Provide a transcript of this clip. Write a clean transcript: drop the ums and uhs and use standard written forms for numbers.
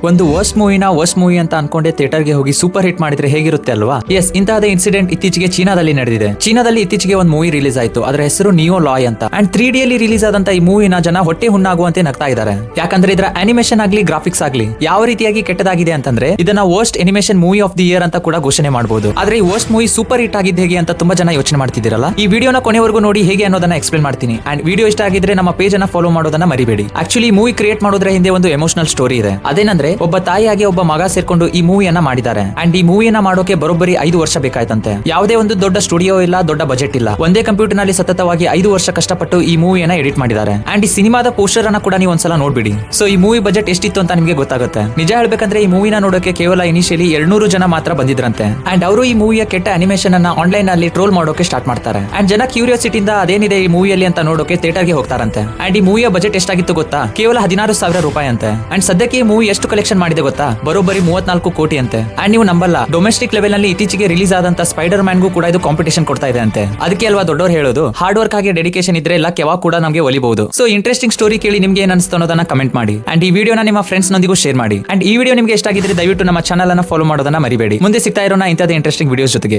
ಒಂದು worst movie ಅಂತ ಅನ್ಕೊಂಡೆ ಥಿಯೇಟರ್ಗೆ ಹೋಗಿ ಸೂಪರ್ ಹಿಟ್ ಮಾಡಿದ್ರೆ ಹೇಗಿರುತ್ತೆ ಅಲ್ವಾ? ಎಸ್, ಇಂತಹದೇ ಇನ್ಸಿಡೆಂಟ್ ಇತ್ತೀಚೆಗೆ ಚೀನಾದಲ್ಲಿ ನಡೆದಿದೆ. ಚೀನಾದಲ್ಲಿ ಇತ್ತೀಚೆಗೆ ಒಂದು ಮೂವಿ ರಿಲೀಸ್ ಆಯ್ತು. ಅದರ ಹೆಸರು ನಿಯೋ ಲಾಯ್ ಅಂತ. ಅಂಡ್ 3D ಅಲ್ಲಿ ರಿಲೀಸ್ ಆದಂತ ಈ ಮೂವಿನ ಜನ ಹೊಟ್ಟೆ ಹುಣ್ಣಾಗುವಂತೆ ನಗ್ತಾ ಇದ್ದಾರೆ. ಯಾಕಂದ್ರೆ ಇದರ ಅನಿಮೇಷನ್ ಆಗ್ಲಿ ಗ್ರಾಫಿಕ್ಸ್ ಆಗ್ಲಿ ಯಾವ ರೀತಿಯಾಗಿ ಕೆಟ್ಟದಾಗಿದೆ ಅಂತಂದ್ರೆ ಇದನ್ನ worst animation movie of the year ಅಂತ ಕೂಡ ಘೋಷಣೆ ಮಾಡಬಹುದು. ಆದ್ರೆ ಈ ವರ್ಸ್ಟ್ ಮೂವಿ ಸೂಪರ್ ಹಿಟ್ ಆಗಿದ್ದು ಹೇಗೆ ಅಂತ ತುಂಬಾ ಜನ ಯೋಚನೆ ಮಾಡ್ತಿದ್ದೀರಲ್ಲ. ಈ ವಿಡಿಯೋನ ಕೊನೆವರೆಗೂ ನೋಡಿ ಹೇಗೆ ಅನ್ನೋದನ್ನ ಎಕ್ಸ್ಪ್ಲೇನ್ ಮಾಡ್ತೀನಿ. ಅಂಡ್ ವಿಡಿಯೋ ಇಷ್ಟ ಆಗಿದ್ರೆ ನಮ್ಮ ಪೇಜ್ ಅನ್ನ ಫಾಲೋ ಮಾಡೋದನ್ನ ಮರಿಬೇಡಿ. ಆಕ್ಚುಲಿ ಮೂವಿ ಕ್ರಿಯೇಟ್ ಮಾಡೋದ್ರ ಹಿಂದೆ ಒಂದು ಎಮೋಷನಲ್ ಸ್ಟೋರಿ ಇದೆ. ಅದೇನಂದ್ರೆ ಒಬ್ಬ ತಾಯಿಯಾಗಿ ಒಬ್ಬ ಮಗ ಸೇರ್ಕೊಂಡು ಈ ಮೂವಿಯನ್ನ ಮಾಡಿದ್ದಾರೆ. ಅಂಡ್ ಈ ಮೂವಿಯನ್ನ ಮಾಡೋಕೆ ಬರೋಬ್ಬರಿ 5 ವರ್ಷ ಬೇಕಾಯ್ತಂತೆ. ಯಾವುದೇ ಒಂದು ದೊಡ್ಡ ಸ್ಟುಡಿಯೋ ಇಲ್ಲ, ದೊಡ್ಡ ಬಜೆಟ್ ಇಲ್ಲ. ಒಂದೇ ಕಂಪ್ಯೂಟರ್ ನಲ್ಲಿ ಸತತವಾಗಿ 5 ವರ್ಷ ಕಷ್ಟಪಟ್ಟು ಈ ಮೂವಿಯನ್ನ ಎಡಿಟ್ ಮಾಡಿದ್ದಾರೆ. ಅಂಡ್ ಈ ಸಿನಿಮಾದ ಪೋಸ್ಟರ್ ಅನ್ನ ಕೂಡ ನೀವು ಒಂದ್ಸಲ ನೋಡ್ಬಿಡಿ. ಸೊ ಈ ಮೂವಿ ಬಜೆಟ್ ಎಷ್ಟಿತ್ತು ಅಂತ ನಿಮಗೆ ಗೊತ್ತಾಗುತ್ತೆ. ನಿಜ ಹೇಳ್ಬೇಕಂದ್ರೆ ಈ ಮೂವಿನ ನೋಡೋಕೆ ಕೇವಲ ಇನಿಷಿಯಲಿ 200 ಜನ ಮಾತ್ರ ಬಂದಿದ್ರಂತೆ. ಅಂಡ್ ಅವರು ಈ ಮೂವಿಯ ಕೆಟ್ಟ ಅನಿಮೇಷನ್ ಅನ್ನ ಆನ್ಲೈನ್ ಅಲ್ಲಿ ಟ್ರೋಲ್ ಮಾಡೋಕೆ ಸ್ಟಾರ್ಟ್ ಮಾಡ್ತಾರೆ. ಅಂಡ್ ಜನ ಕ್ಯೂರಿಯಾಸಿಟಿಯಿಂದ ಅದೇನಿದೆ ಈ ಮೂವಿಯಲ್ಲಿ ಅಂತ ನೋಡೋಕೆ ಥಿಯೇಟರ್ಗೆ ಹೋಗ್ತಾರಂತೆ. ಅಂಡ್ ಈ ಮೂವಿಯ ಬಜೆಟ್ ಎಷ್ಟಾಗಿತ್ತು ಗೊತ್ತಾ? ಕೇವಲ 16,000 ರೂಪಾಯಿ ಅಂತೆ. ಅಂಡ್ ಸದ್ಯಕ್ಕೆ ಈ ಮೂವಿ ಎಷ್ಟು ಕಲೆಕ್ಷನ್ ಮಾಡಿದೆ ಗೊತ್ತಾ? ಬರೋಬ್ಬರಿ 34 ಕೋಟಿ ಅಂತೆ. ಅಂಡ್ ನೀವು ನಂಬಲ್ಲ, ಡೊಮೆಸ್ಟಿಕ್ ಲೆವೆಲ್ ನಲ್ಲಿ ಇತ್ತೀಚೆಗೆ ರಿಲೀಸ್ ಆದಂತ ಸ್ಪೈಡರ್ ಮ್ಯಾನ್ ಗೂ ಕೂಡ ಇದು ಕಾಂಪಿಟೇಷನ್ ಕೊಡ್ತಾ ಇದೆ ಅಂತೆ. ಅದಕ್ಕೆ ಅಲ್ವಾ ದೊಡ್ಡವರು ಹೇಳೋದು, ಹಾರ್ಡ್ ವರ್ಕ್ ಆಗಿ ಡೆಡಿಕೇಶನ್ ಇದ್ರೆ ಲಕ್ ಯಾವಾಗ ಕೂಡ ನಮಗೆ ಒಲಿಬಹುದು. ಸೊ ಇಂಟ್ರೆಸ್ಟಿಂಗ್ ಸ್ಟೋರಿ ಕೇಳಿ ನಿಮ್ಗೆ ಏನ್ ಅನಿಸ್ತು ಅನ್ನೋದನ್ನ ಕಮೆಂಟ್ ಮಾಡಿ. ಅಂಡ್ ಈ ವಿಡಿಯೋನ ನಿಮ್ಮ ಫ್ರೆಂಡ್ಸ್ ನೊಂದಿಗೂ ಶೇರ್ ಮಾಡಿ. ಅಂಡ್ ಈ ವಿಡಿಯೋ ನಿಮ್ಗೆ ಇಷ್ಟ ಆಗಿದ್ರೆ ದಯವಿಟ್ಟು ನಮ್ಮ ಚಾನಲ್ ಅನ್ನ ಫಾಲೋ ಮಾಡೋದನ್ನ ಮರಿಬೇಡಿ. ಮುಂದೆ ಸಿಗ್ತಾ ಇರೋಣ ಇಂಥದೇ ಇಂಟ್ರೆಸ್ಟಿಂಗ್ ವಿಡಿಯೋಸ್ ಜೊತೆಗೆ.